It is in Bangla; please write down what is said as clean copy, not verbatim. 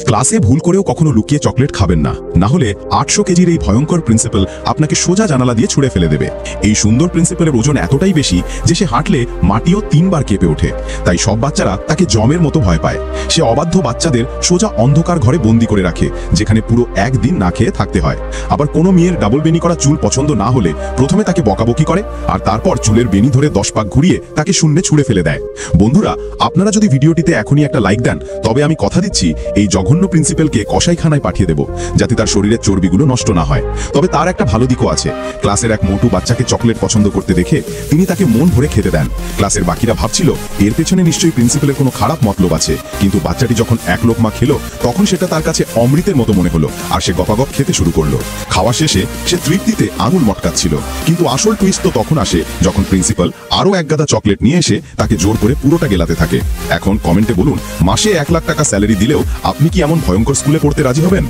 ক্লাসে ভুল করেও কখনো লুকিয়ে চকলেট খাবেন না, না হলে 800 কেজির এই ভয়ঙ্কর প্রিন্সিপাল আপনাকে সোজা জানালা দিয়ে ছুঁড়ে ফেলে দেবে। এই সুন্দর প্রিন্সিপালের ওজন এতটাই বেশি যে সে হাঁটলে মাটিও 3 বার কেঁপে ওঠে। তাই সব বাচ্চারা তাকে জমের মতো ভয় পায়। সে অবাধ্য বাচ্চাদের সোজা অন্ধকার ঘরে বন্দি করে রাখে, যেখানে পুরো একদিন না খেয়ে থাকতে হয়। আবার কোনো মেয়ের ডাবল বেনি করা চুল পছন্দ না হলে প্রথমে তাকে বকাবকি করে, আর তারপর চুলের বেনি ধরে 10 পাক ঘুরিয়ে তাকে শূন্যে ছুঁড়ে ফেলে দেয়। বন্ধুরা, আপনারা যদি ভিডিওটিতে এখনই একটা লাইক দেন, তবে আমি কথা দিচ্ছি এই জঘন্য প্রিন্সিপালকে কসাইখানায় পাঠিয়ে দেব, যাতে তার শরীরের চর্বিগুলো নষ্ট না হয়। তবে তার একটা ভালো দিকও আছে। ক্লাসের এক মোটু বাচ্চাকে চকলেট পছন্দ করতে দেখে তিনি তাকে মন ভরে খেতে দেন। ক্লাসের বাকিরা ভাবছিল এর পেছনে নিশ্চয়ই প্রিন্সিপালের কোনো খারাপ মতলব আছে, কিন্তু বাচ্চাটি যখন এক লোকমা খেলো তখন সেটা তার কাছে অমৃতের মতো মনে হলো, আর সে গপাগপ খেতে শুরু করলো। খাওয়া শেষে সে তৃপ্তিতে আঙুল মটকাচ্ছিল। কিন্তু আসল টুইস্ট তো তখন আসে যখন প্রিন্সিপাল আরো এক গাদা চকলেট নিয়ে এসে তাকে জোর করে পুরোটা গেলাতে থাকে। এখন কমেন্টে বলুন, মাসে 1 লাখ টাকা স্যালারি দিলেও আপনি কি এমন ভয়ঙ্কর স্কুলে পড়তে রাজি হবেন?